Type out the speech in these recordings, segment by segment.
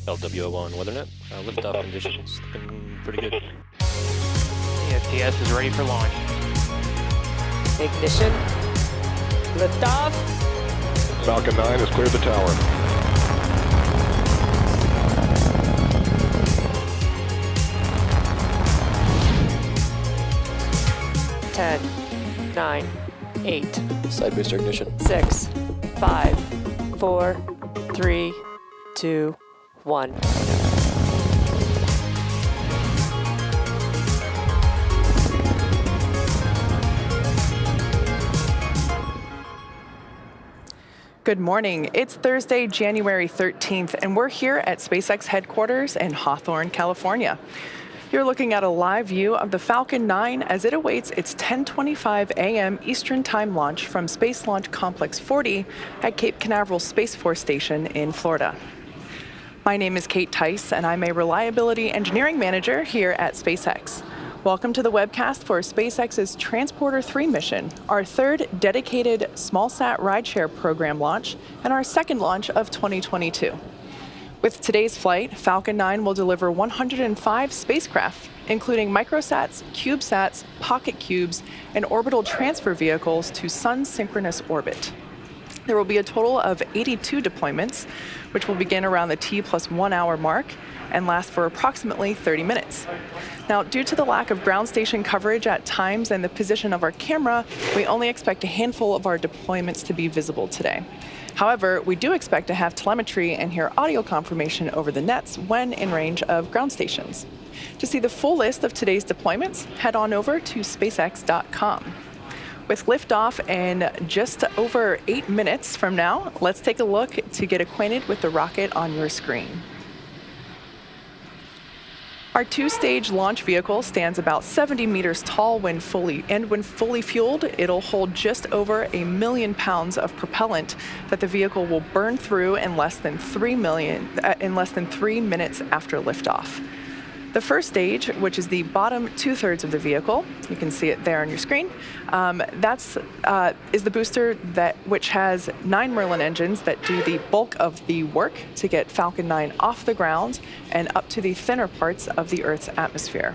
LWO1 WeatherNet. Liftoff conditions looking pretty good. ESTS is ready for launch. Ignition. Liftoff. Falcon 9 has cleared the tower. Ten, 9, 8, Side booster ignition. 6, 5, 4, 3, 2, 1. Good morning. It's Thursday, January 13th, and we're here at SpaceX headquarters in Hawthorne, California. You're looking at a live view of the Falcon 9 as it awaits its 10:25 a.m. Eastern Time launch from Space Launch Complex 40 at Cape Canaveral Space Force Station in Florida. My name is Kate Tice, and I'm a Reliability Engineering Manager here at SpaceX. Welcome to the webcast for SpaceX's Transporter-3 mission, our third dedicated SmallSat Rideshare Program launch and our second launch of 2022. With today's flight, Falcon 9 will deliver 105 spacecraft, including microsats, CubeSats, PocketQubes, and orbital transfer vehicles to sun-synchronous orbit. There will be a total of 82 deployments, which will begin around the T+1 hour mark and last for approximately 30 minutes. Now, due to the lack of ground station coverage at times and the position of our camera, we only expect a handful of our deployments to be visible today. However, we do expect to have telemetry and hear audio confirmation over the nets when in range of ground stations. To see the full list of today's deployments, head on over to SpaceX.com. With liftoff in just over 8 minutes from now, let's take a look to get acquainted with the rocket on your screen. Our two-stage launch vehicle stands about 70 meters tall when fully fueled. It'll hold just over 1 million pounds of propellant that the vehicle will burn through in less than 3 minutes after liftoff. The first stage, which is the bottom two-thirds of the vehicle, you can see it there on your screen, is the booster which has 9 Merlin engines that do the bulk of the work to get Falcon 9 off the ground and up to the thinner parts of the Earth's atmosphere.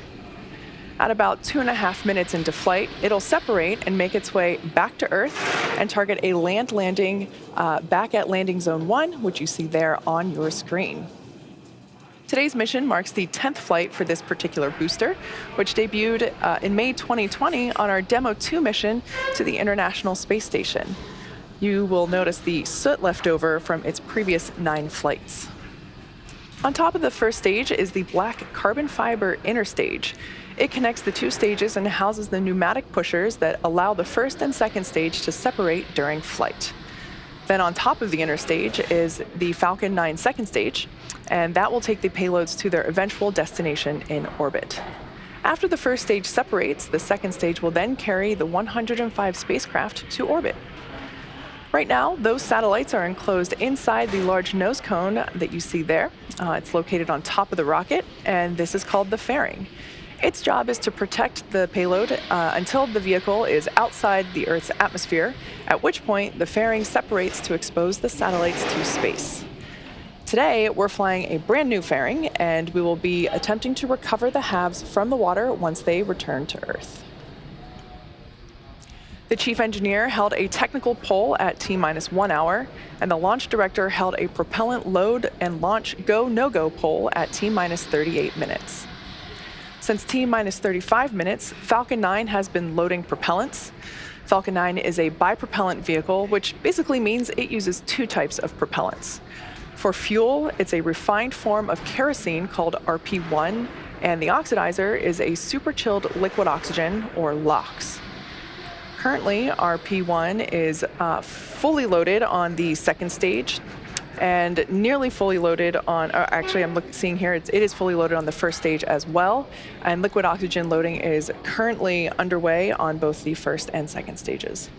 At about 2.5 minutes into flight, it'll separate and make its way back to Earth and target a land landing back at Landing Zone 1, which you see there on your screen. Today's mission marks the 10th flight for this particular booster, which debuted in May 2020 on our Demo 2 mission to the International Space Station. You will notice the soot left over from its previous 9 flights. On top of the first stage is the black carbon fiber inner stage. It connects the 2 stages and houses the pneumatic pushers that allow the first and second stage to separate during flight. Then on top of the inner stage is the Falcon 9 second stage, and that will take the payloads to their eventual destination in orbit. After the first stage separates, the second stage will then carry the 105 spacecraft to orbit. Right now, those satellites are enclosed inside the large nose cone that you see there. It's located on top of the rocket, and this is called the fairing. Its job is to protect the payload until the vehicle is outside the Earth's atmosphere, at which point the fairing separates to expose the satellites to space. Today, we're flying a brand new fairing, and we will be attempting to recover the halves from the water once they return to Earth. The chief engineer held a technical poll at T-1 hour, and the launch director held a propellant load and launch go-no-go poll at T-38 minutes. Since T-35 minutes, Falcon 9 has been loading propellants. Falcon 9 is a bipropellant vehicle, which basically means it uses 2 types of propellants. For fuel, it's a refined form of kerosene called RP1, and the oxidizer is a super-chilled liquid oxygen, or LOX. Currently, RP1 is fully loaded on the second stage, and nearly fully loaded on, actually I'm seeing here, it is fully loaded on the first stage as well, and liquid oxygen loading is currently underway on both the first and second stages.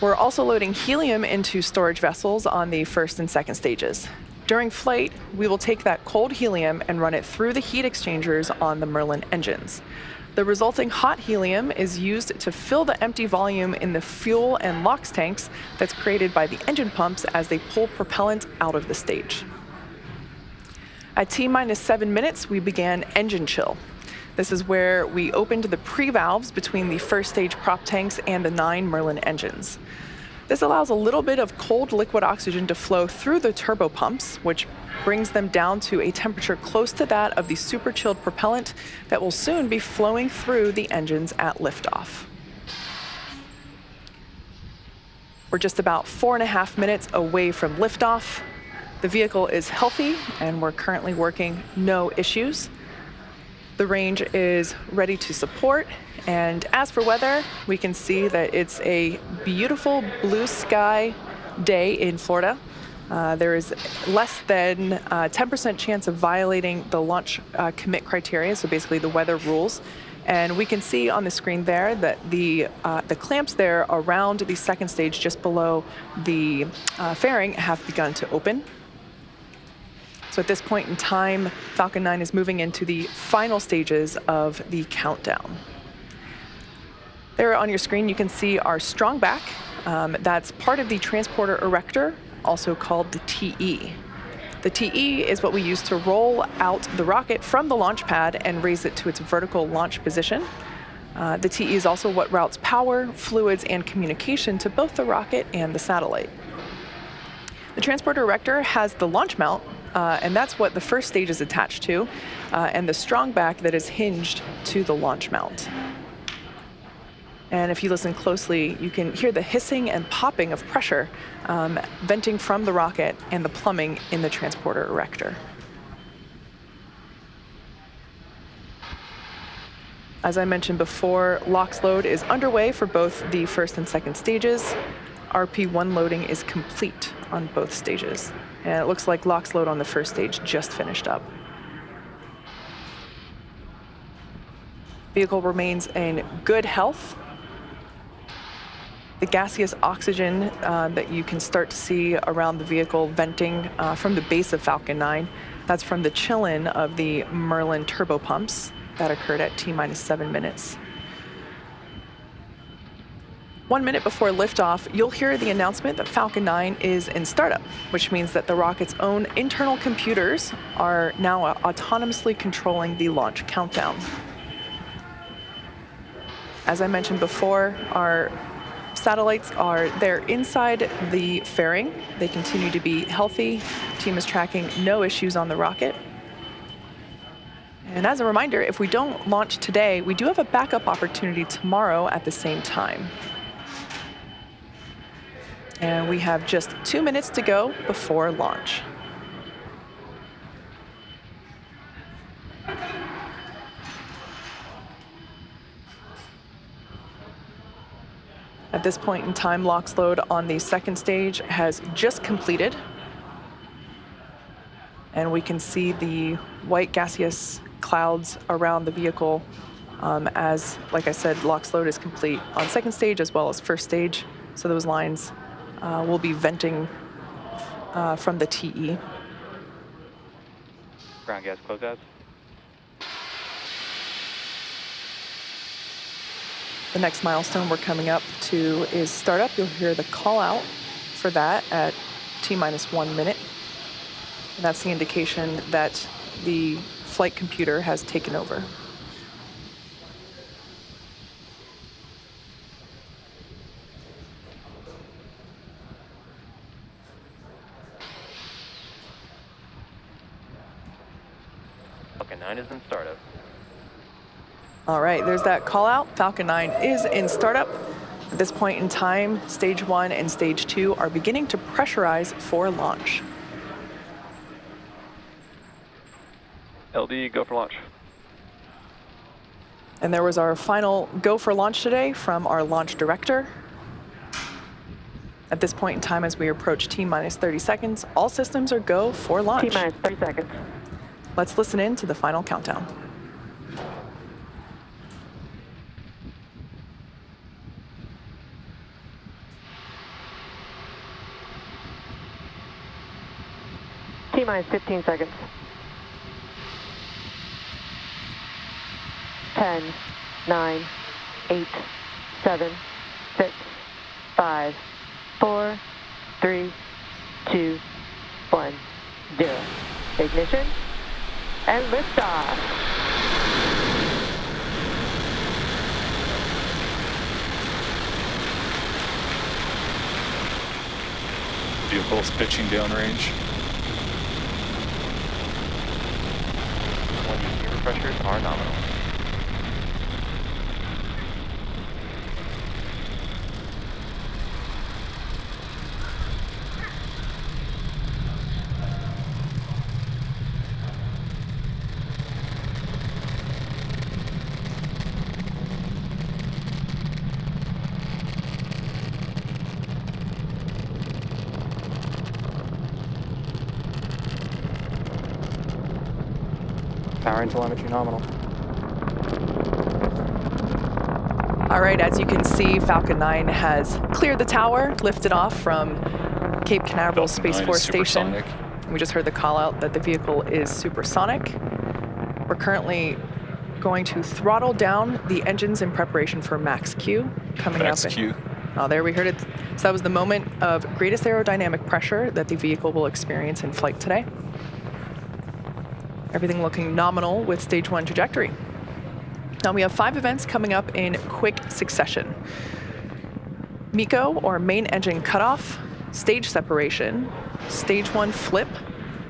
We're also loading helium into storage vessels on the first and second stages. During flight, we will take that cold helium and run it through the heat exchangers on the Merlin engines. The resulting hot helium is used to fill the empty volume in the fuel and LOX tanks that's created by the engine pumps as they pull propellant out of the stage. At T-minus 7 minutes, we began engine chill. This is where we opened the pre-valves between the first stage prop tanks and the 9 Merlin engines. This allows a little bit of cold liquid oxygen to flow through the turbopumps, which brings them down to a temperature close to that of the super chilled propellant that will soon be flowing through the engines at liftoff. We're just about 4.5 minutes away from liftoff. The vehicle is healthy, and we're currently working no issues. The range is ready to support, and as for weather, we can see that it's a beautiful blue sky day in Florida. There is less than 10% chance of violating the launch commit criteria, so basically the weather rules. And we can see on the screen there that the clamps there around the second stage, just below the fairing, have begun to open. So at this point in time, Falcon 9 is moving into the final stages of the countdown. There on your screen, you can see our strong back. That's part of the transporter erector, also called the TE. The TE is what we use to roll out the rocket from the launch pad and raise it to its vertical launch position. The TE is also what routes power, fluids, and communication to both the rocket and the satellite. The transporter erector has the launch mount, and that's what the first stage is attached to, and the strong back that is hinged to the launch mount. And if you listen closely, you can hear the hissing and popping of pressure venting from the rocket and the plumbing in the transporter erector. As I mentioned before, LOX load is underway for both the first and second stages. RP1 loading is complete on both stages. And it looks like LOX load on the first stage just finished up. Vehicle remains in good health. The gaseous oxygen that you can start to see around the vehicle venting from the base of Falcon 9, that's from the chill-in of the Merlin turbopumps that occurred at T-minus 7 minutes. 1 minute before liftoff, you'll hear the announcement that Falcon 9 is in startup, which means that the rocket's own internal computers are now autonomously controlling the launch countdown. As I mentioned before, our satellites they're inside the fairing. They continue to be healthy. Team is tracking no issues on the rocket. And as a reminder, if we don't launch today, we do have a backup opportunity tomorrow at the same time. And we have just 2 minutes to go before launch. At this point in time, LOX load on the second stage has just completed. And we can see the white gaseous clouds around the vehicle as, like I said, LOX load is complete on second stage as well as first stage. So those lines will be venting from the TE. Ground gas closeouts. The next milestone we're coming up to is startup. You'll hear the call out for that at T-minus 1 minute. And that's the indication that the flight computer has taken over. Falcon 9 is in startup. All right, there's that call out. Falcon 9 is in startup. At this point in time, stage 1 and stage 2 are beginning to pressurize for launch. LD, go for launch. And there was our final go for launch today from our launch director. At this point in time, as we approach T-minus 30 seconds, all systems are go for launch. T-minus 30 seconds. Let's listen in to the final countdown. T-minus 15 seconds. 10, 9, 8, 7, 6, 5, 4, 3, 2, 1, 0. Ignition. and liftoff. Vehicle's pitching downrange. Gear pressures are nominal. Power and telemetry nominal. All right, as you can see, Falcon 9 has cleared the tower, lifted off from Cape Canaveral Falcon Space 9 Force is Station. supersonic. We just heard the call out that the vehicle is supersonic. We're currently going to throttle down the engines in preparation for max Q coming Max up. Q. Oh, there we heard it. So that was the moment of greatest aerodynamic pressure that the vehicle will experience in flight today. Everything looking nominal with stage 1 trajectory. Now we have 5 events coming up in quick succession. MECO, or main engine cutoff, stage separation, stage 1 flip,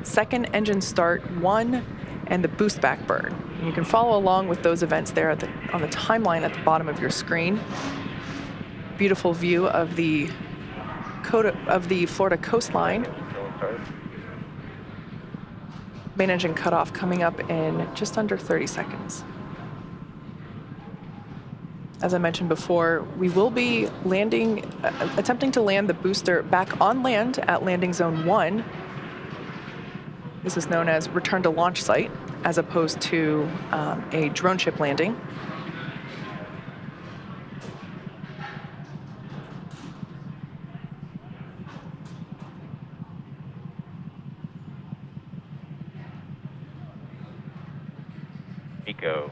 second engine start 1, and the boost back burn. And you can follow along with those events there on the timeline at the bottom of your screen. Beautiful view of the Florida coastline. Main engine cutoff coming up in just under 30 seconds. As I mentioned before, we will be attempting to land the booster back on land at landing zone 1. This is known as return to launch site, as opposed to a drone ship landing. MECO.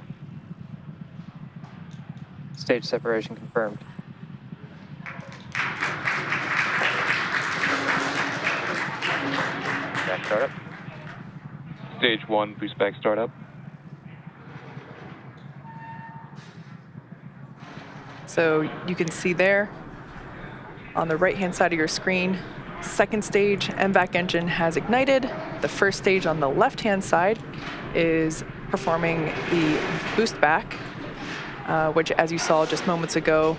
Stage separation confirmed. Back startup. Stage 1 boost back startup. So you can see there on the right-hand side of your screen, second stage MVAC engine has ignited. The first stage on the left-hand side is performing the boost back, which, as you saw just moments ago,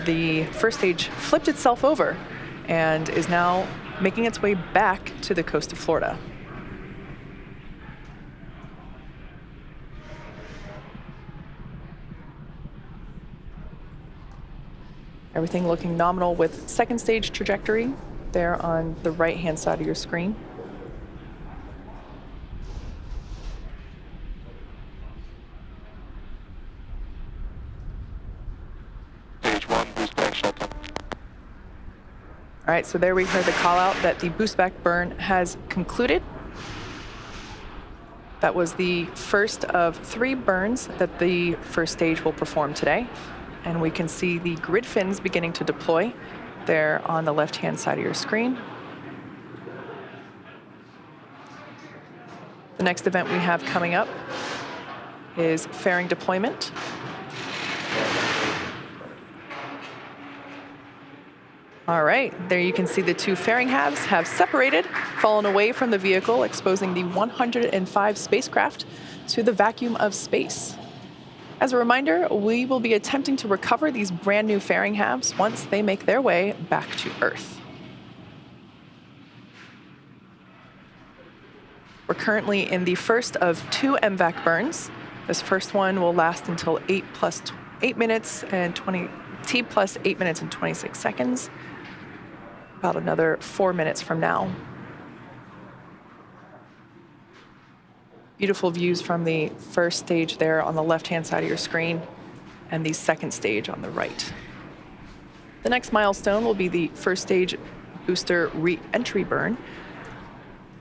the first stage flipped itself over and is now making its way back to the coast of Florida. Everything looking nominal with second stage trajectory there on the right-hand side of your screen. Stage 1 boost back shutdown. All right, so there we heard the call out that the boost back burn has concluded. That was the first of 3 burns that the first stage will perform today. And we can see the grid fins beginning to deploy there on the left-hand side of your screen. The next event we have coming up is fairing deployment. All right, there you can see the 2 fairing halves have separated, fallen away from the vehicle, exposing the 105 spacecraft to the vacuum of space. As a reminder, we will be attempting to recover these brand new fairing halves once they make their way back to Earth. We're currently in the first of 2 MVAC burns. This first one will last until T plus 8 minutes and 26 seconds. About another 4 minutes from now. Beautiful views from the first stage there on the left-hand side of your screen and the second stage on the right. The next milestone will be the first stage booster re-entry burn.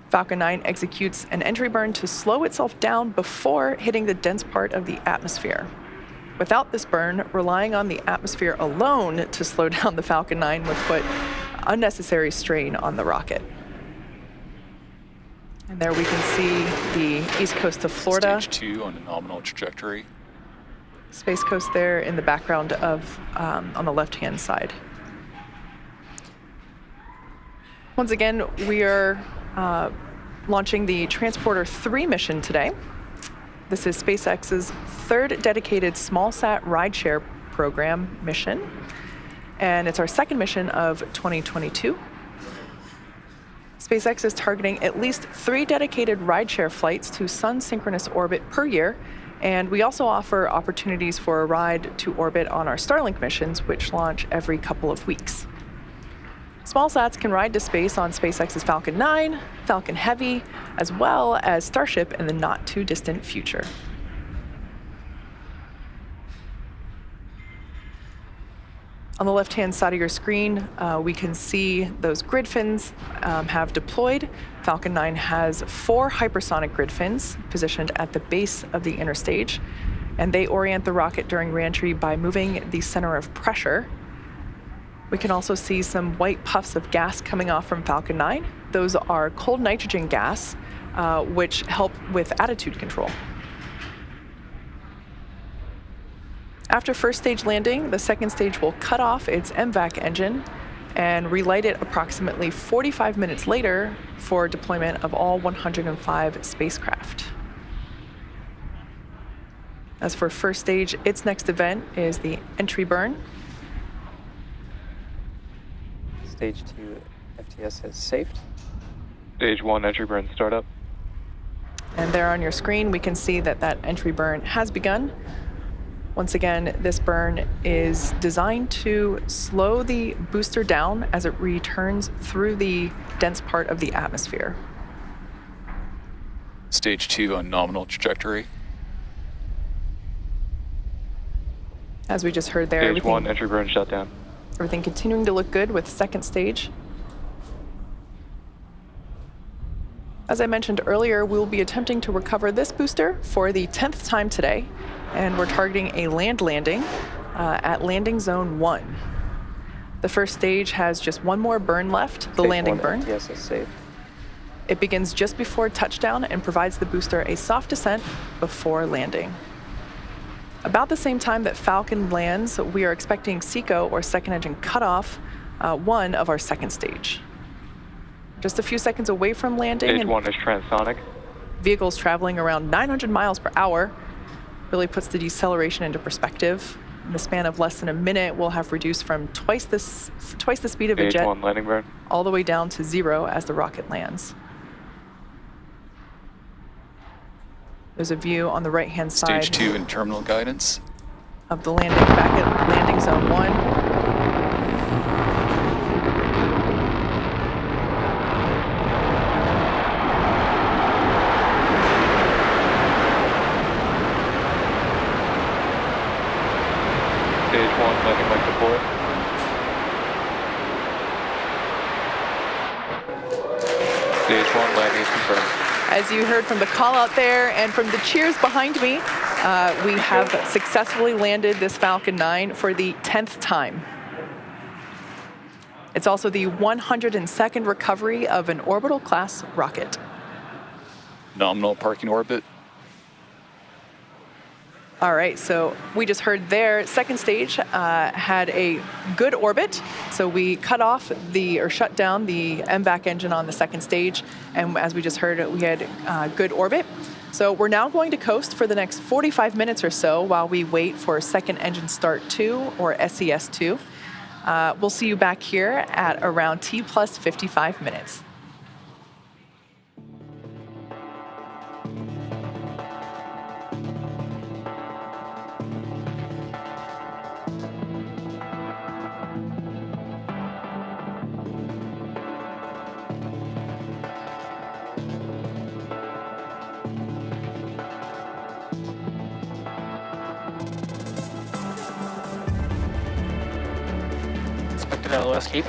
Falcon 9 executes an entry burn to slow itself down before hitting the dense part of the atmosphere. Without this burn, relying on the atmosphere alone to slow down the Falcon 9 would put unnecessary strain on the rocket. And there we can see the east coast of Florida. Stage 2 on a nominal trajectory. Space Coast there in the background of on the left-hand side. Once again, we are launching the Transporter-3 mission today. This is SpaceX's third dedicated SmallSat Rideshare Program mission, and it's our second mission of 2022. SpaceX is targeting at least 3 dedicated rideshare flights to sun-synchronous orbit per year, and we also offer opportunities for a ride to orbit on our Starlink missions, which launch every couple of weeks. SmallSats can ride to space on SpaceX's Falcon 9, Falcon Heavy, as well as Starship in the not-too-distant future. On the left-hand side of your screen, we can see those grid fins have deployed. Falcon 9 has 4 hypersonic grid fins positioned at the base of the inner stage, and they orient the rocket during reentry by moving the center of pressure. We can also see some white puffs of gas coming off from Falcon 9. Those are cold nitrogen gas, which help with attitude control. After first stage landing, the second stage will cut off its MVAC engine and relight it approximately 45 minutes later for deployment of all 105 spacecraft. As for first stage, its next event is the entry burn. Stage 2 FTS has safed. Stage 1 entry burn startup. And there on your screen, we can see that that entry burn has begun. Once again, this burn is designed to slow the booster down as it returns through the dense part of the atmosphere. Stage 2 on nominal trajectory. As we just heard there, Stage 1 entry burn shutdown. everything continuing to look good with second stage. As I mentioned earlier, we'll be attempting to recover this booster for the 10th time today, and we're targeting a land landing at landing zone 1. The first stage has just one more burn left, the landing burn. FTS is safe. It begins just before touchdown and provides the booster a soft descent before landing. About the same time that Falcon lands, we are expecting SECO, or second engine cutoff, 1 of our second stage. Just a few seconds away from landing, Stage and 1 is transonic. vehicles traveling around 900 miles per hour really puts the deceleration into perspective. In the span of less than a minute, we'll have reduced from twice the speed of a Stage jet 1 landing burn. all the way down to 0 as the rocket lands. There's a view on the right-hand side Stage 2 in terminal guidance. of the landing back at landing zone 1. Stage 1 landing like before. Stage 1 landing is confirmed. As you heard from the call out there and from the cheers behind me, we have successfully landed this Falcon 9 for the 10th time. It's also the 102nd recovery of an orbital class rocket. Nominal parking orbit. All right, so we just heard there, second stage had a good orbit. So we cut off or shut down the MVAC engine on the second stage. And as we just heard, we had good orbit. So we're now going to coast for the next 45 minutes or so while we wait for second engine start 2, or SES-II. We'll see you back here at around T plus 55 minutes. Expected LOS keep.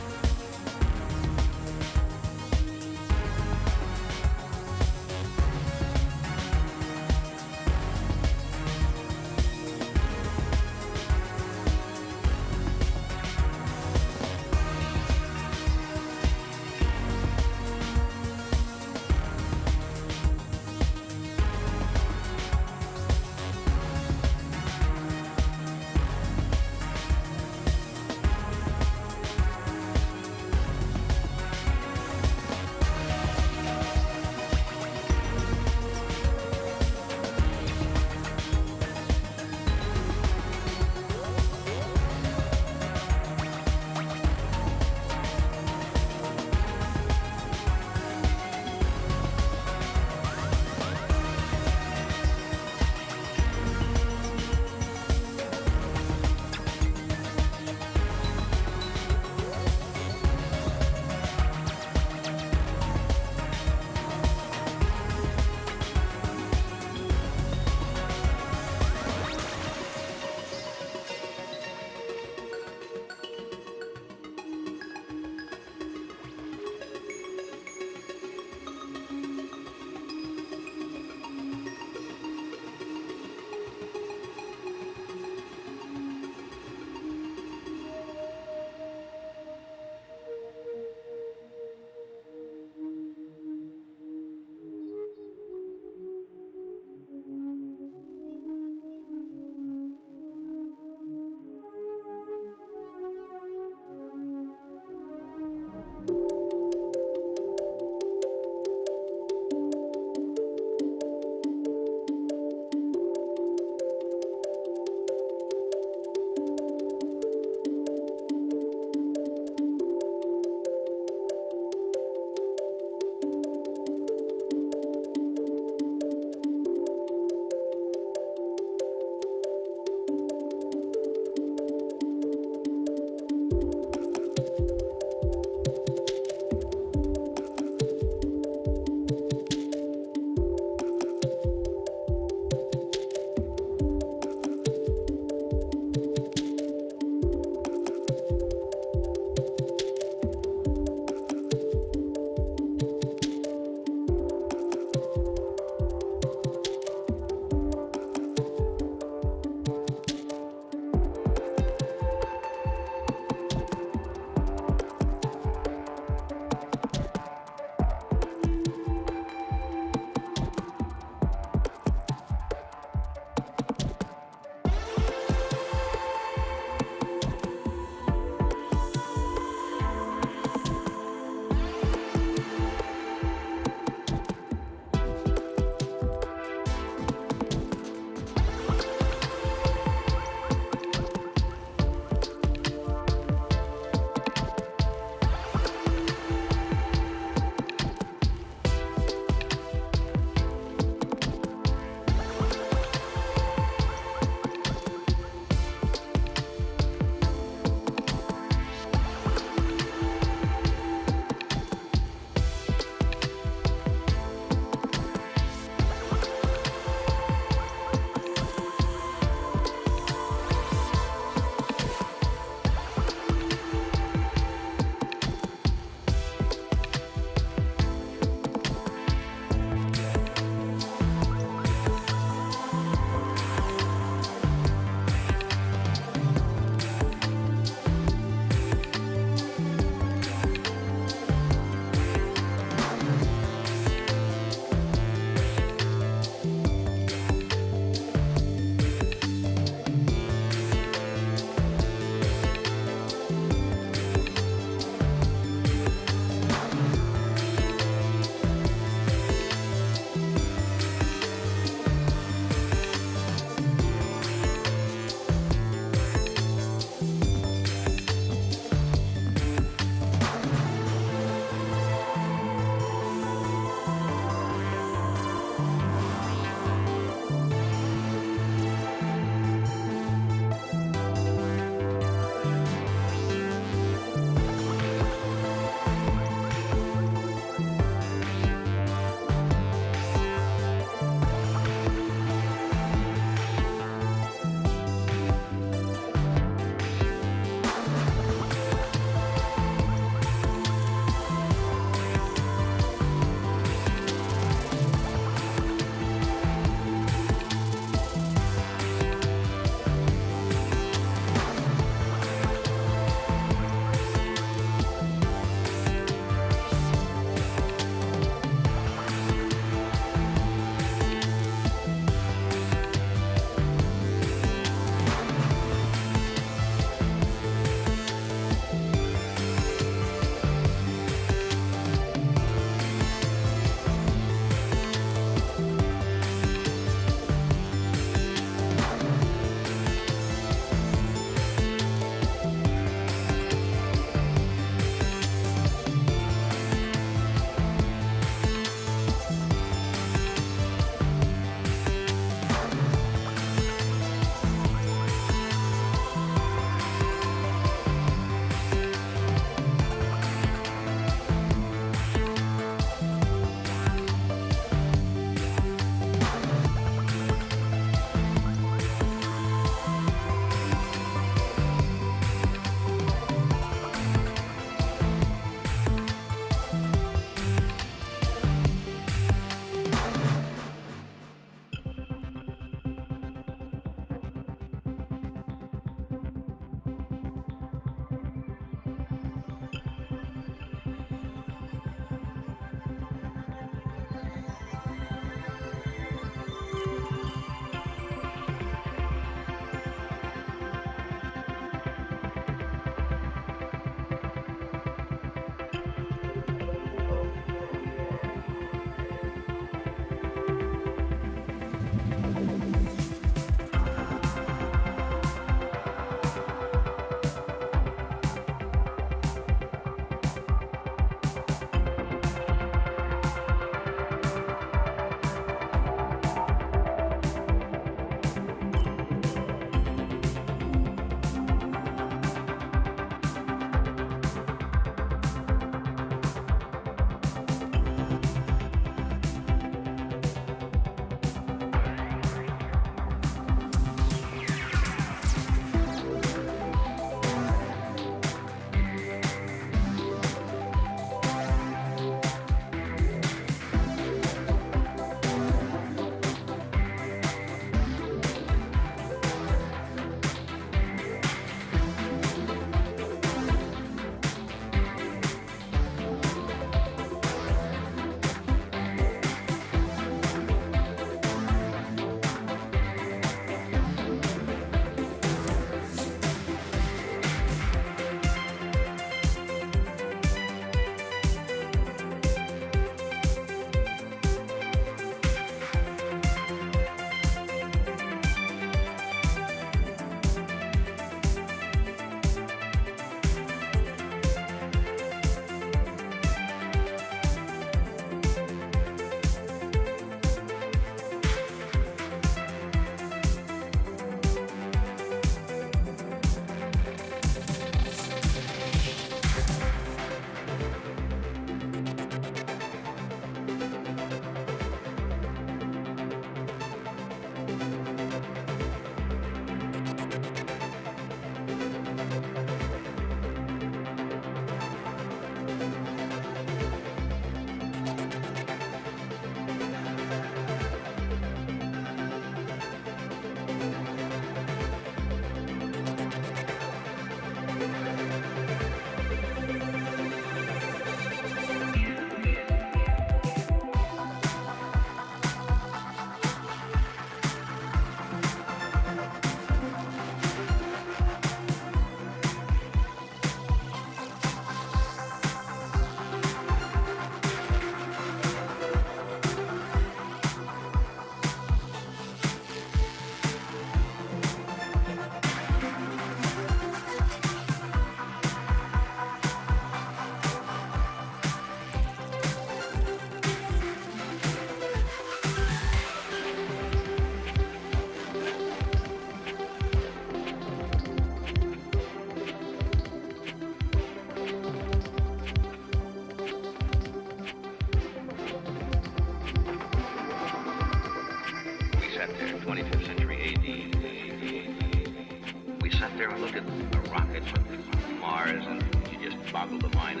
there and look at a rocket from Mars, and you just boggle the mind.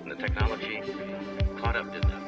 And the technology caught up to them.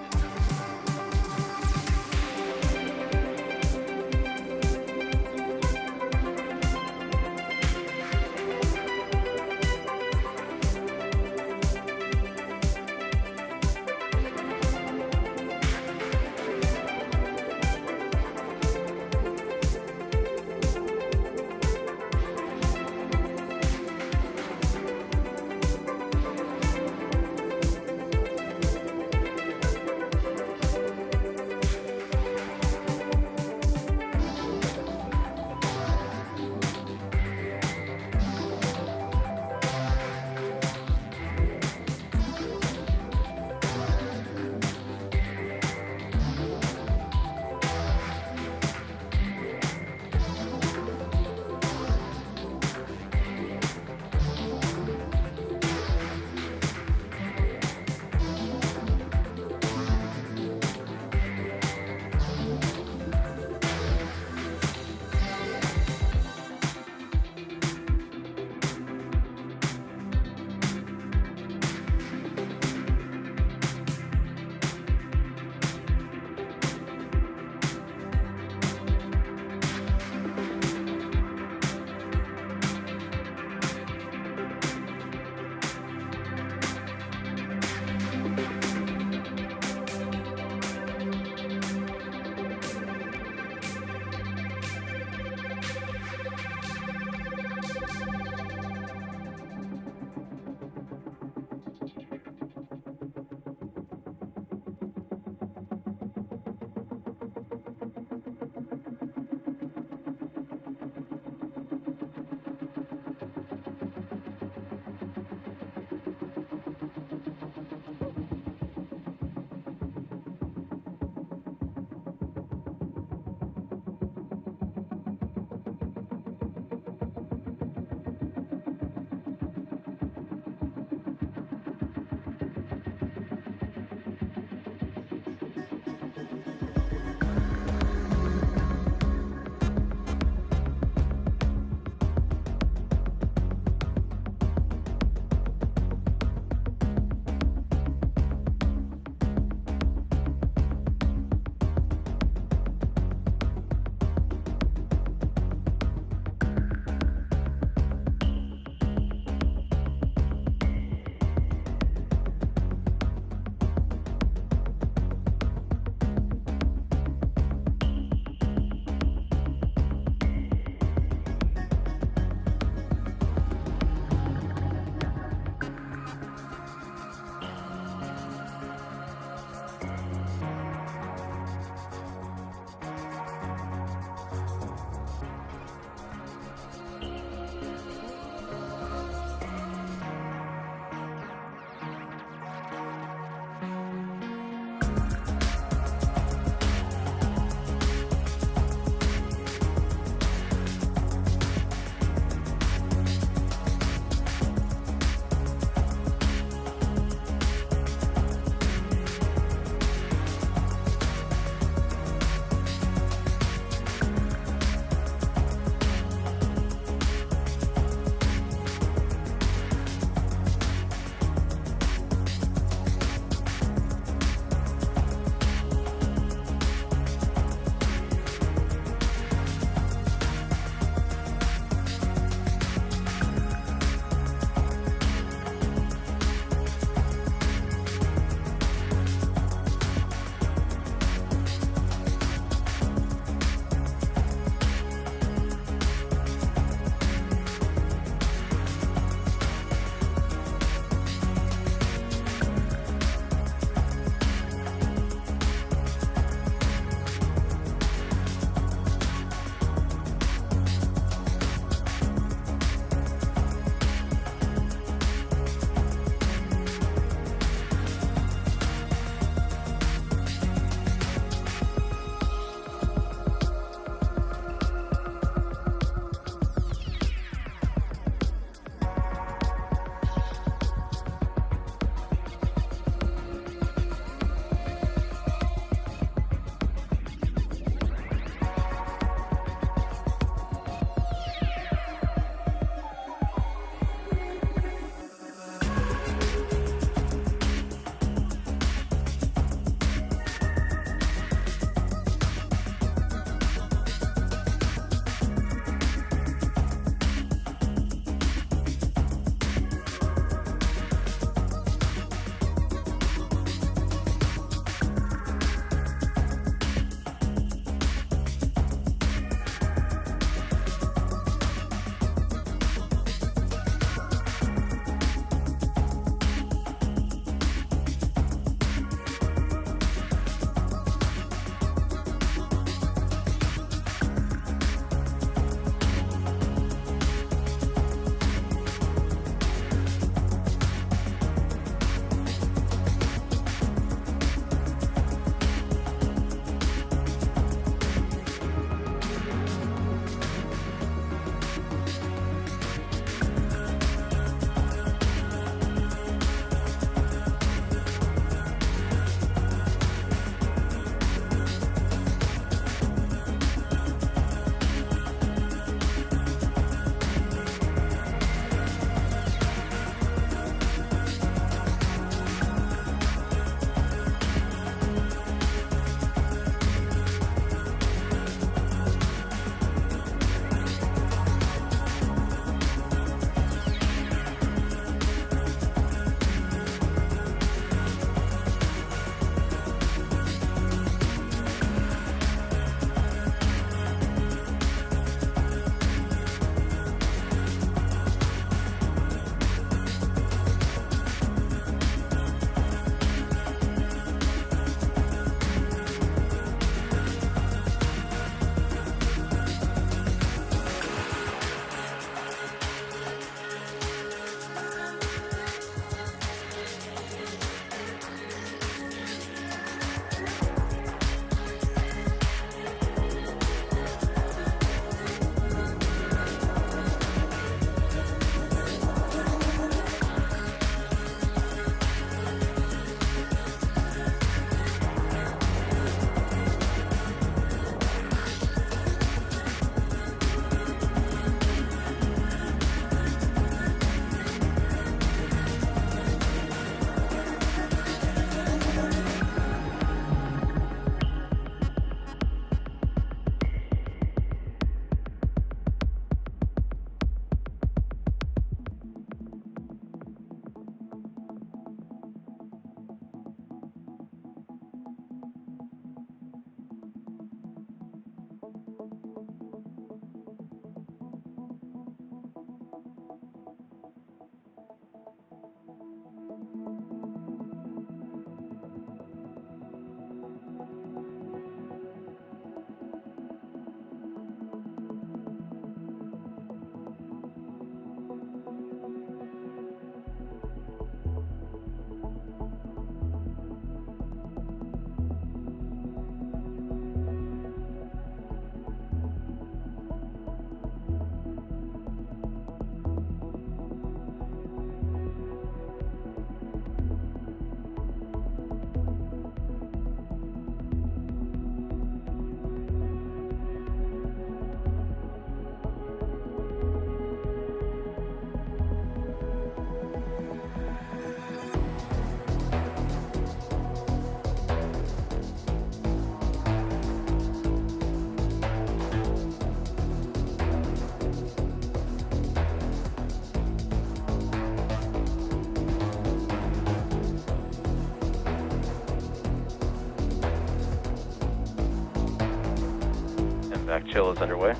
MVAC chill is underway.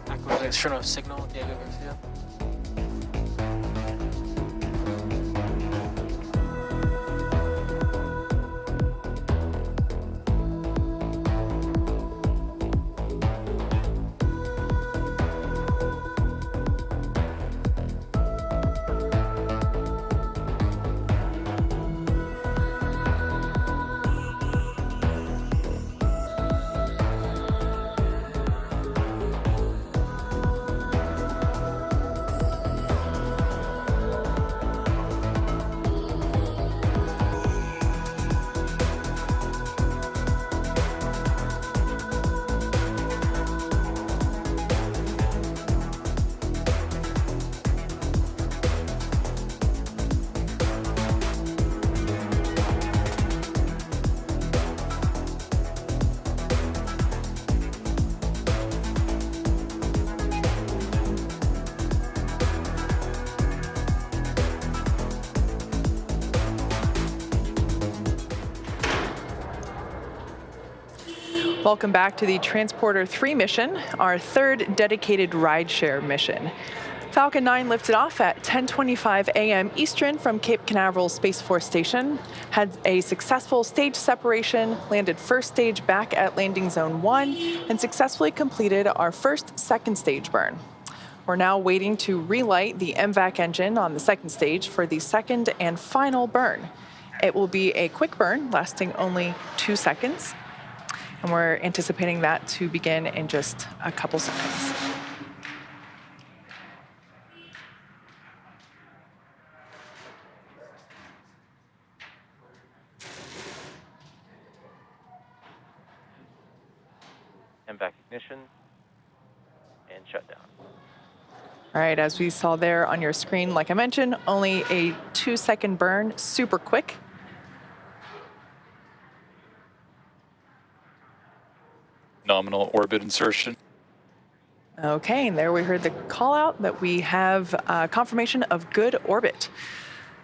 Acquisition of signal, Diego Garcia. Welcome back to the Transporter-3 mission, our third dedicated rideshare mission. Falcon 9 lifted off at 10:25 a.m. Eastern from Cape Canaveral Space Force Station, had a successful stage separation, landed first stage back at landing zone 1, and successfully completed our first second stage burn. We're now waiting to relight the MVAC engine on the second stage for the second and final burn. It will be a quick burn lasting only 2 seconds, and we're anticipating that to begin in just a couple seconds. MVAC ignition and shutdown. All right, as we saw there on your screen, like I mentioned, only a 2-second burn, super quick. Nominal orbit insertion. Okay, and there we heard the call out that we have confirmation of good orbit.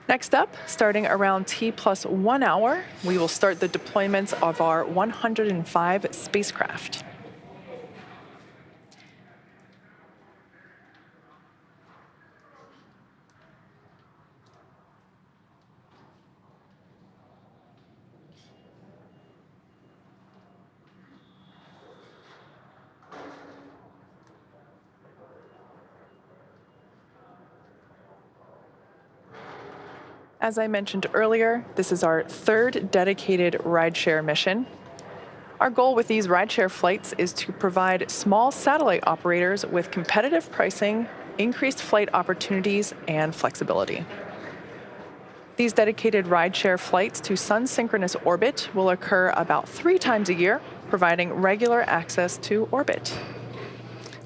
Next up, starting around T+1 hour, we will start the deployments of our 105 spacecraft. As I mentioned earlier, this is our third dedicated rideshare mission. Our goal with these rideshare flights is to provide small satellite operators with competitive pricing, increased flight opportunities, and flexibility. These dedicated rideshare flights to sun-synchronous orbit will occur about 3 times a year, providing regular access to orbit.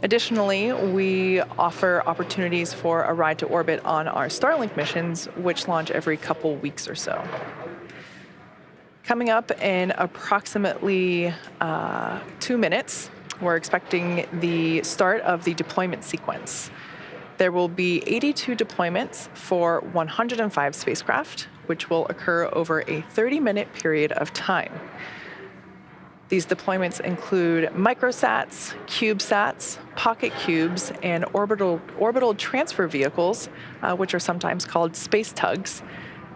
Additionally, we offer opportunities for a ride to orbit on our Starlink missions, which launch every couple weeks or so. Coming up in approximately 2 minutes, we're expecting the start of the deployment sequence. There will be 82 deployments for 105 spacecraft, which will occur over a 30-minute period of time. These deployments include microsats, CubeSats, PocketQubes, and orbital transfer vehicles, which are sometimes called space tugs.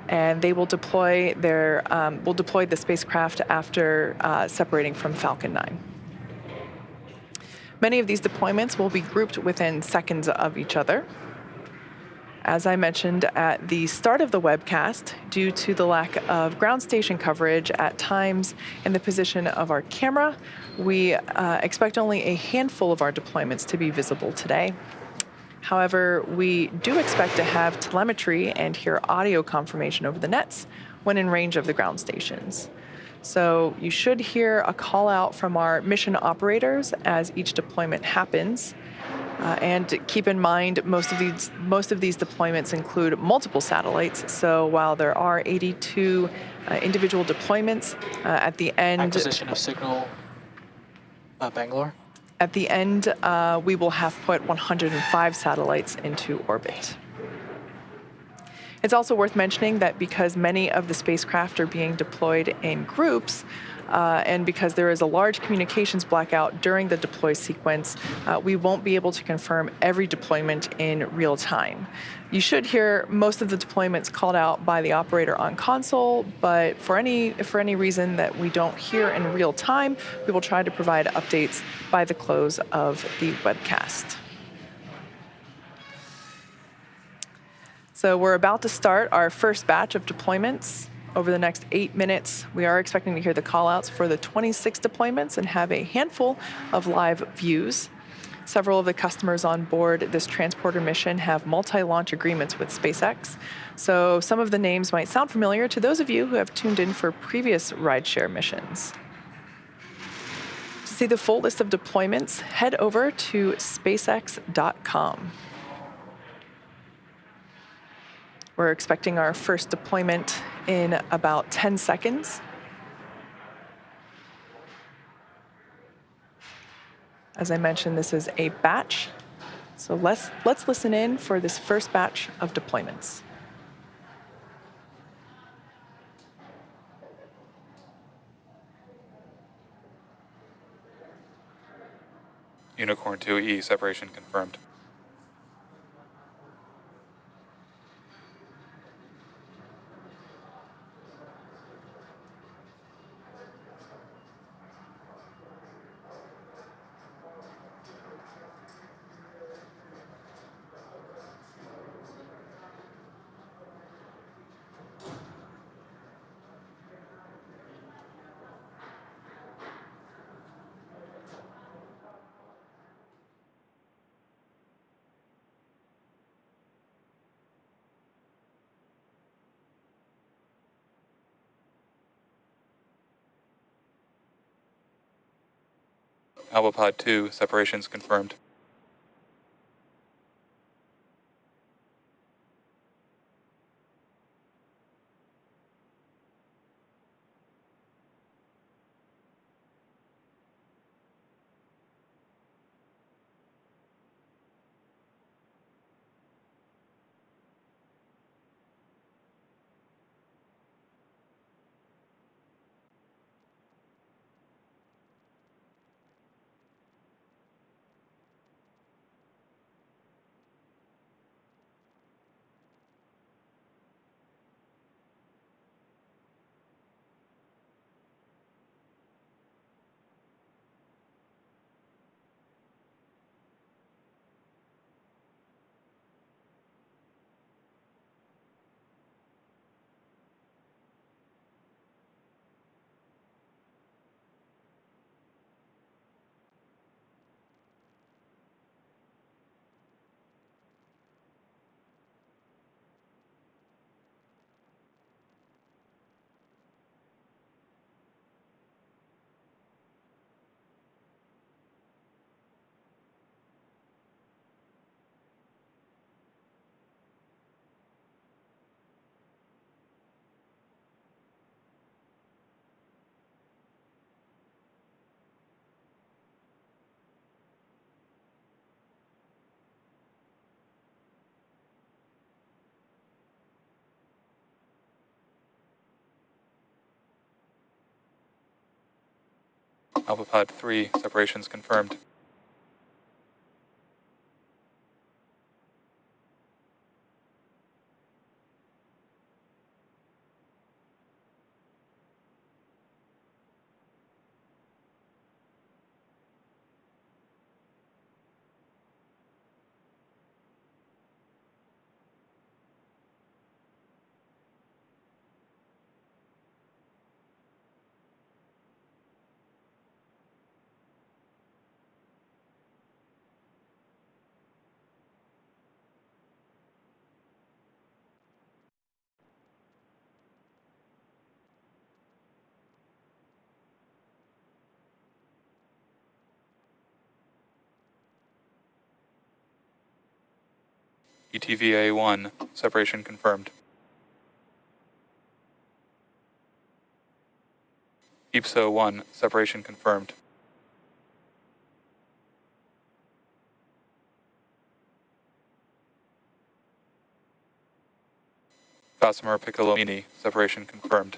And they will deploy the spacecraft after separating from Falcon 9. Many of these deployments will be grouped within seconds of each other. As I mentioned at the start of the webcast, due to the lack of ground station coverage at times in the position of our camera, we expect only a handful of our deployments to be visible today. However, we do expect to have telemetry and hear audio confirmation over the nets when in range of the ground stations. So you should hear a call out from our mission operators as each deployment happens. And keep in mind, most of these deployments include multiple satellites. So while there are 82 individual deployments, at the end... Acquisition of signal, Bangalore. At the end, we will have put 105 satellites into orbit. It's also worth mentioning that because many of the spacecraft are being deployed in groups, And because there is a large communications blackout during the deploy sequence, we won't be able to confirm every deployment in real time. You should hear most of the deployments called out by the operator on console, but for any reason that we don't hear in real time, we will try to provide updates by the close of the webcast. So we're about to start our first batch of deployments. Over the next 8 minutes, we are expecting to hear the callouts for the 26 deployments and have a handful of live views. Several of the customers on board this transporter mission have multi-launch agreements with SpaceX, so some of the names might sound familiar to those of you who have tuned in for previous rideshare missions. To see the full list of deployments, head over to SpaceX.com. We're expecting our first deployment in about 10 seconds. As I mentioned, this is a batch. So let's listen in for this first batch of deployments. Unicorn 2E separation confirmed. Alpha 2 separations confirmed. Alpha 3 separations confirmed. ETVA-1 separation confirmed. EPSO-1 separation confirmed. Gossamer Piccolomini separation confirmed.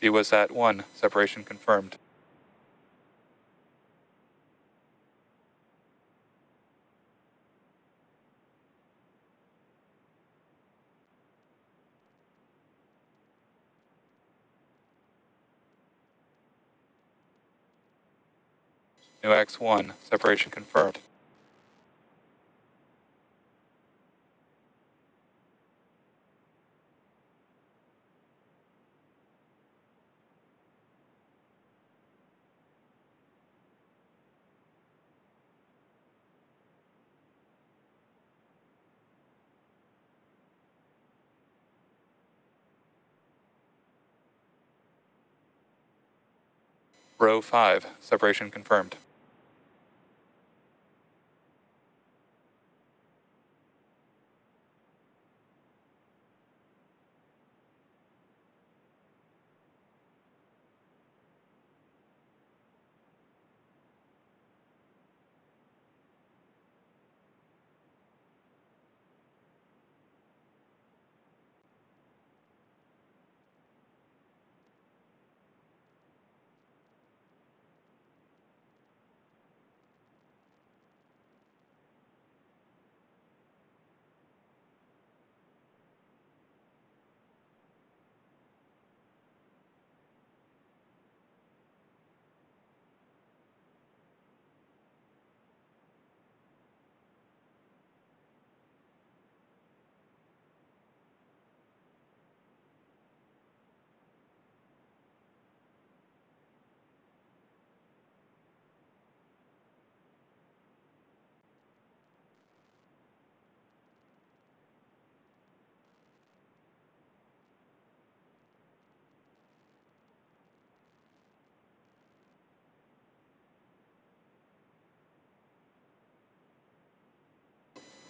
DWASAT-1, separation confirmed. NUX-1, separation confirmed. Row 5, separation confirmed.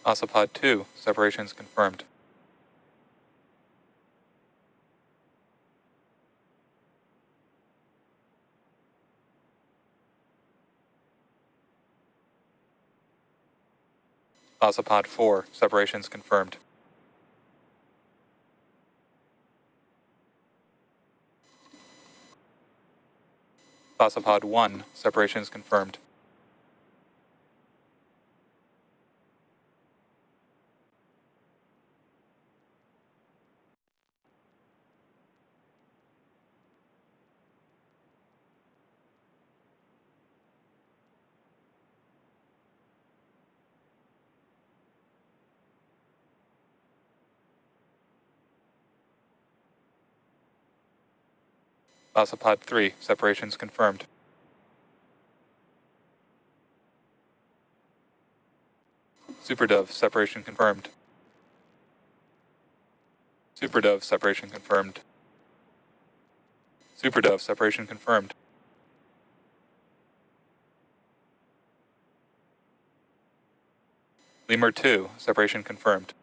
OSAPOD-2, separations confirmed. OSAPOD-4, separations confirmed. OSAPOD-1, separations confirmed. OSAPOD-3, separations confirmed. SuperDove, separation confirmed. SuperDove, separation confirmed. SuperDove, separation confirmed. Lemur-2, separation confirmed.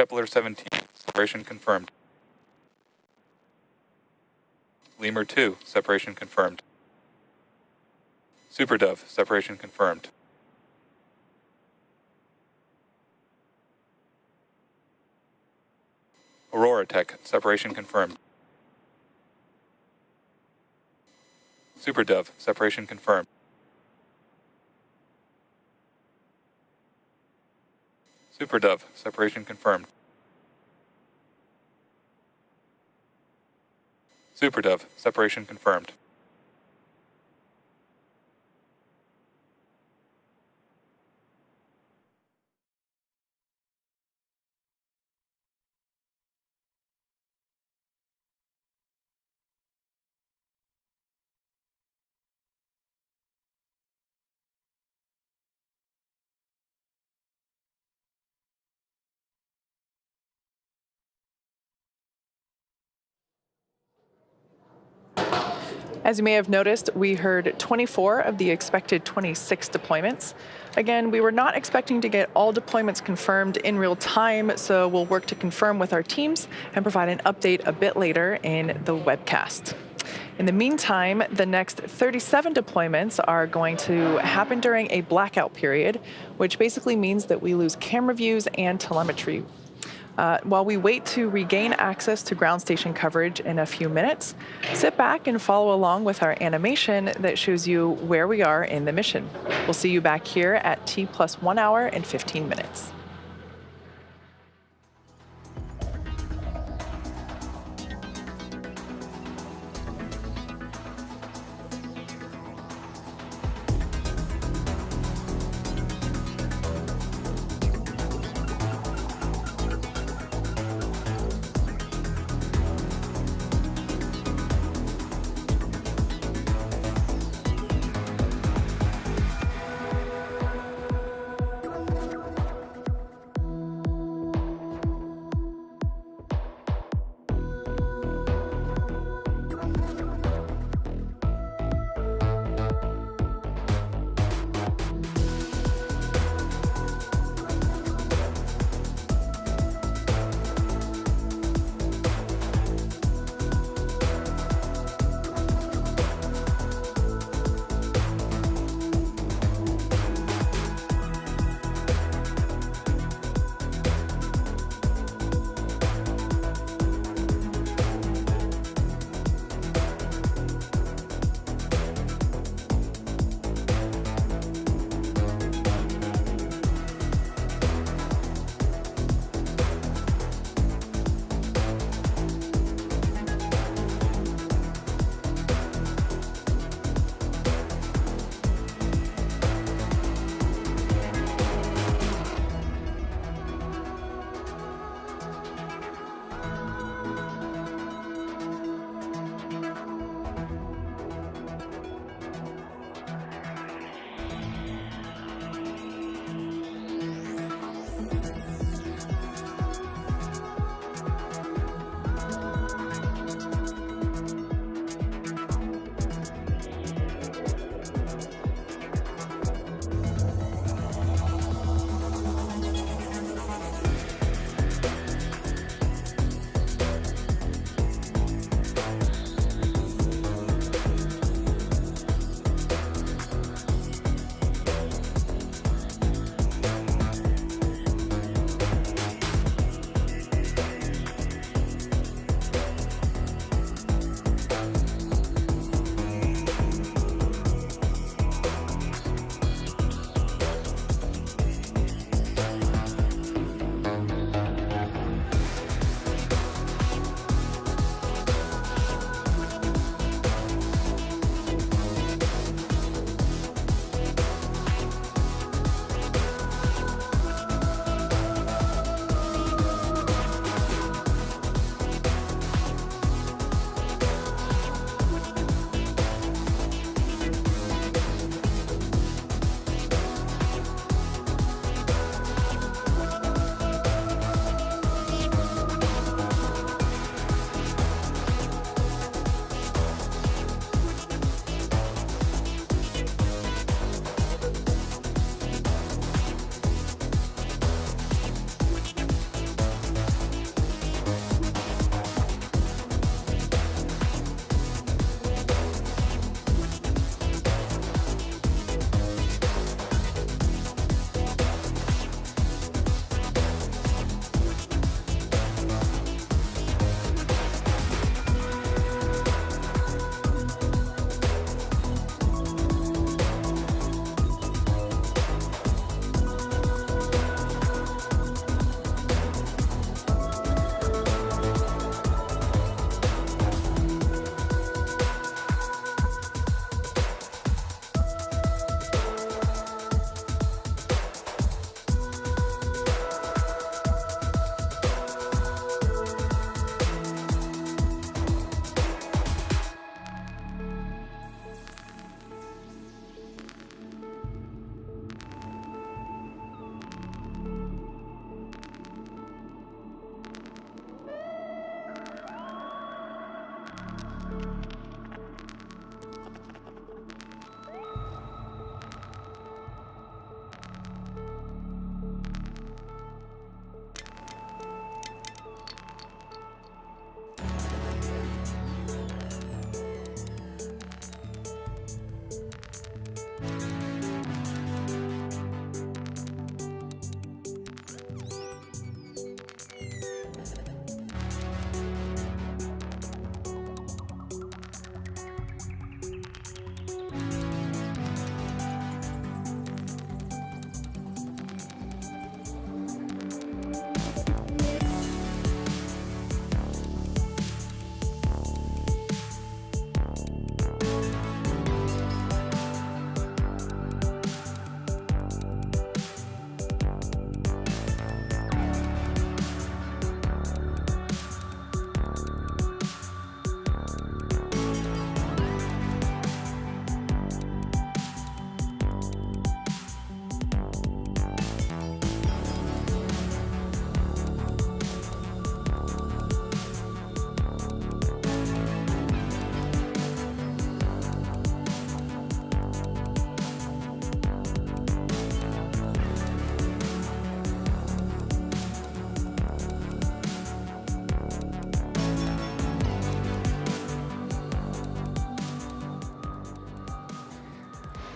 Kepler-17, separation confirmed. Lemur-2, separation confirmed. SuperDove, separation confirmed. Aurora Tech, separation confirmed. SuperDove, separation confirmed. SuperDove, separation confirmed. SuperDove, separation confirmed. As you may have noticed, we heard 24 of the expected 26 deployments. Again, we were not expecting to get all deployments confirmed in real time, so we'll work to confirm with our teams and provide an update a bit later in the webcast. In the meantime, the next 37 deployments are going to happen during a blackout period, which basically means that we lose camera views and telemetry. While we wait to regain access to ground station coverage in a few minutes, sit back and follow along with our animation that shows you where we are in the mission. We'll see you back here at T+1 hour and 15 minutes.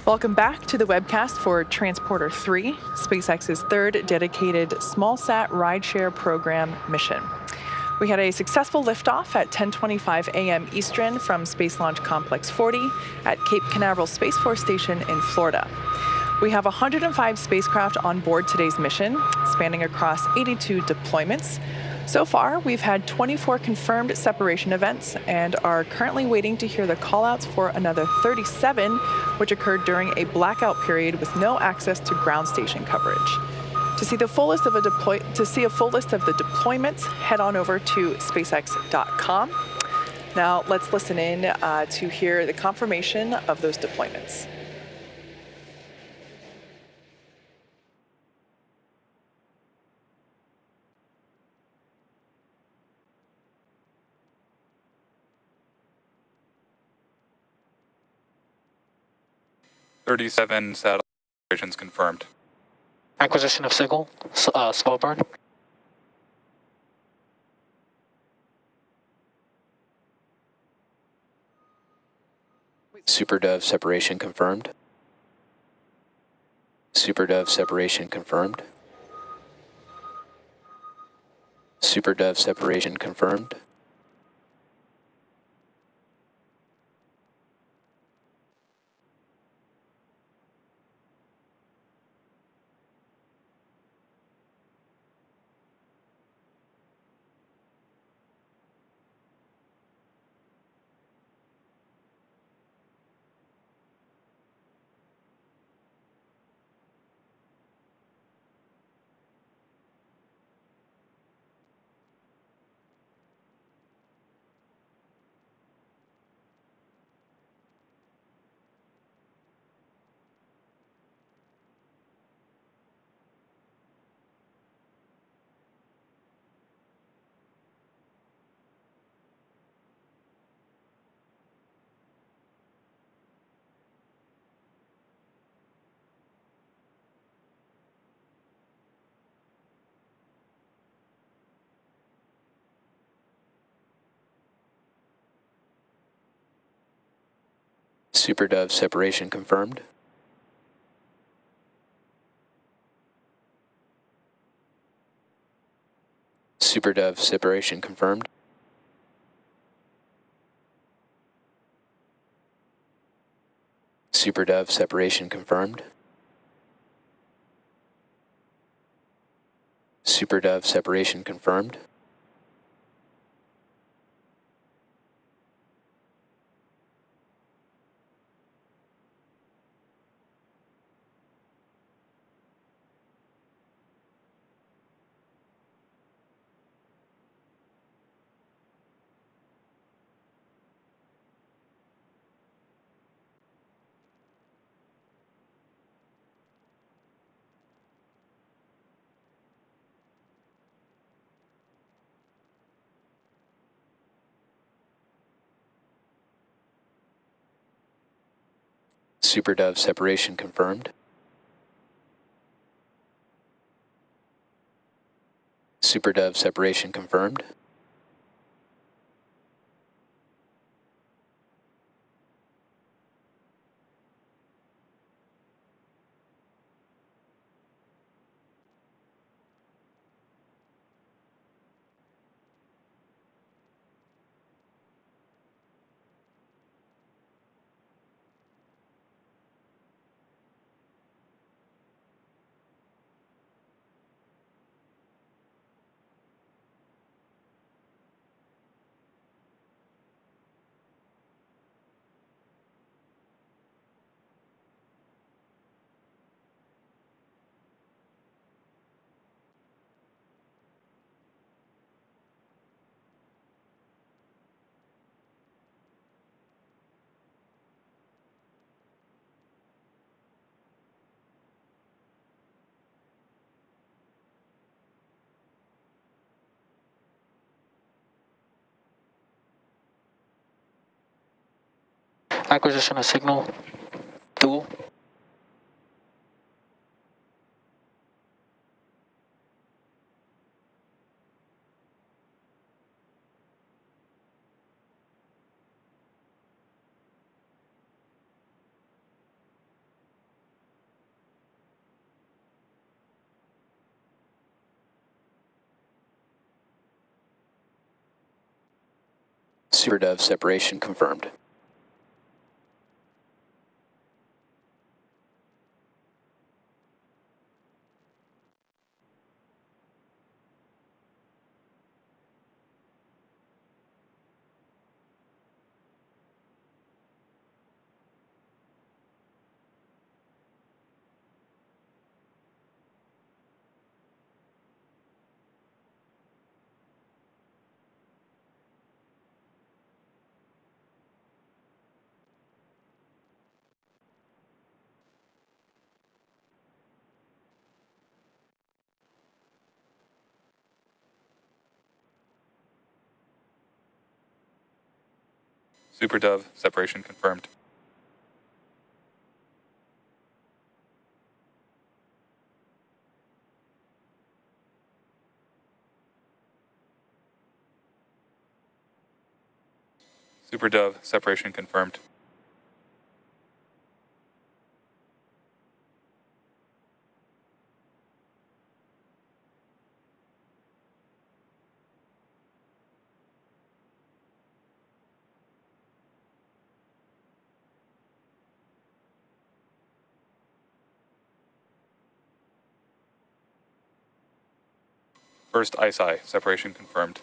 Welcome back to the webcast for Transporter-3, SpaceX's third dedicated SmallSat Rideshare Program mission. We had a successful liftoff at 10:25 a.m. Eastern from Space Launch Complex 40 at Cape Canaveral Space Force Station in Florida. We have 105 spacecraft on board today's mission, spanning across 82 deployments. So far, we've had 24 confirmed separation events and are currently waiting to hear the callouts for another 37, which occurred during a blackout period with no access to ground station coverage. To see a full list of the deployments, head on over to SpaceX.com. Now, let's listen in to hear the confirmation of those deployments. "37 satellite operations confirmed. Acquisition of signal, slow burn. SuperDove separation confirmed. SuperDove separation confirmed. SuperDove separation confirmed. SuperDove separation confirmed. SuperDove separation confirmed. SuperDove separation confirmed. SuperDove separation confirmed. SuperDove separation confirmed. SuperDove separation confirmed. Acquisition of signal, dual. SuperDove separation confirmed. SuperDove separation confirmed. SuperDove separation confirmed. First ISI separation confirmed.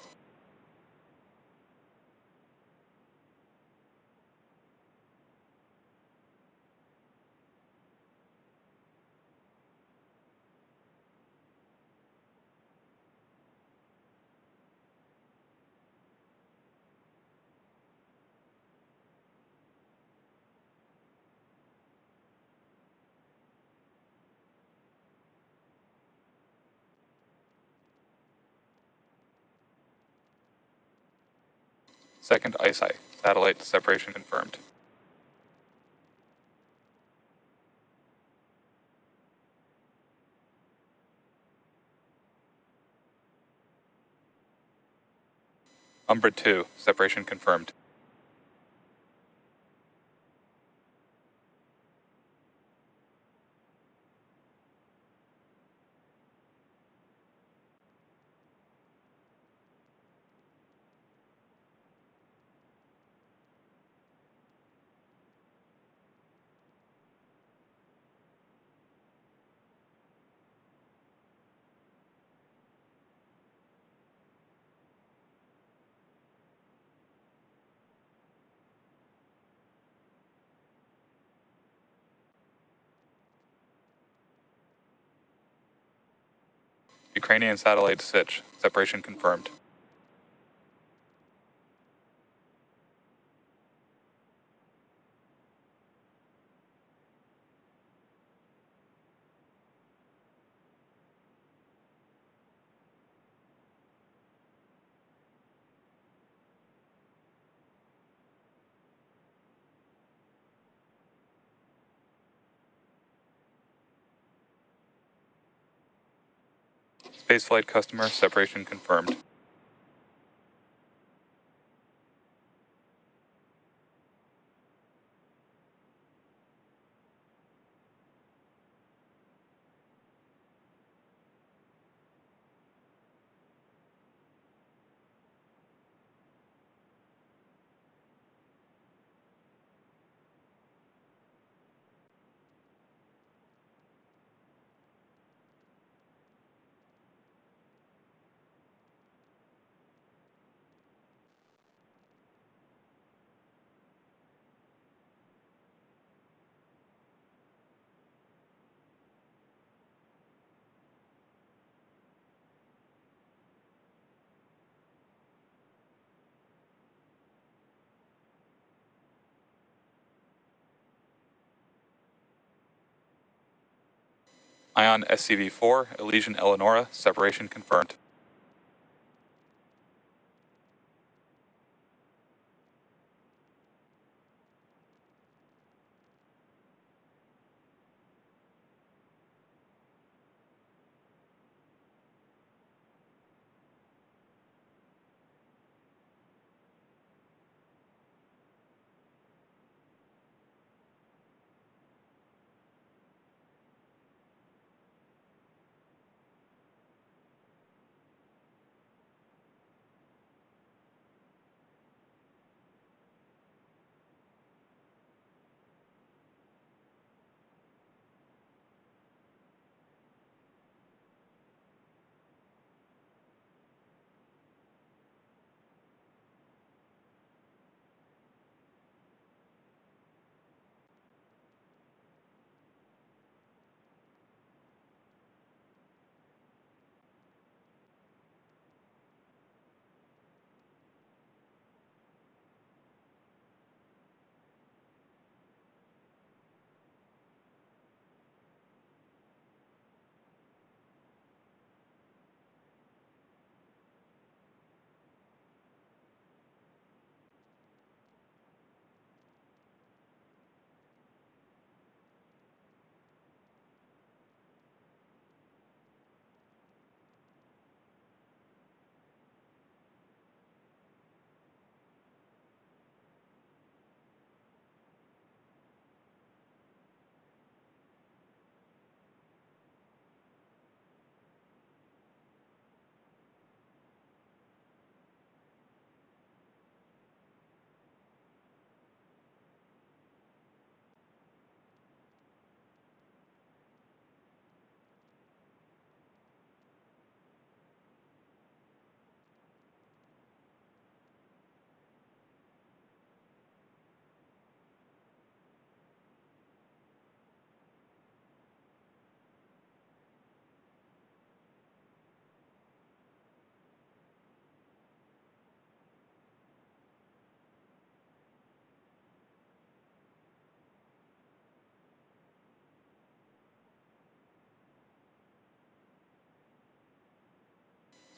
Second ISI satellite separation confirmed. Umbra-2 separation confirmed. Ukrainian satellite Sich separation confirmed. Spaceflight customer separation confirmed. Ion SCV-4 Elysian Eleonora separation confirmed.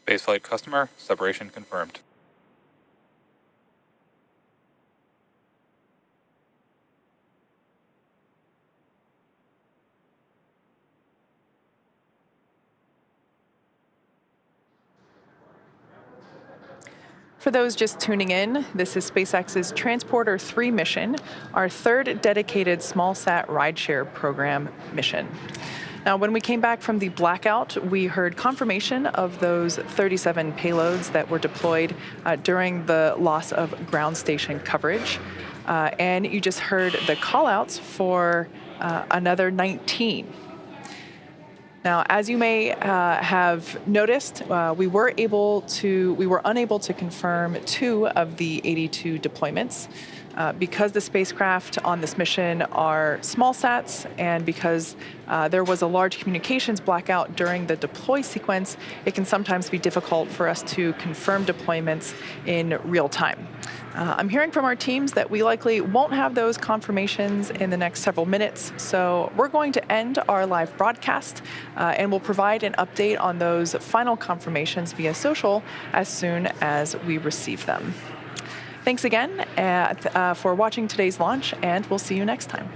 Spaceflight customer, separation confirmed. For those just tuning in, this is SpaceX's Transporter-3 mission, our third dedicated SmallSat Rideshare Program mission. Now, when we came back from the blackout, we heard confirmation of those 37 payloads that were deployed during the loss of ground station coverage. And you just heard the callouts for another 19. Now, as you may have noticed, we were unable to confirm 2 of the 82 deployments because the spacecraft on this mission are small sats, and because there was a large communications blackout during the deploy sequence. It can sometimes be difficult for us to confirm deployments in real time. I'm hearing from our teams that we likely won't have those confirmations in the next several minutes, so we're going to end our live broadcast and we'll provide an update on those final confirmations via social as soon as we receive them. Thanks again for watching today's launch, and we'll see you next time.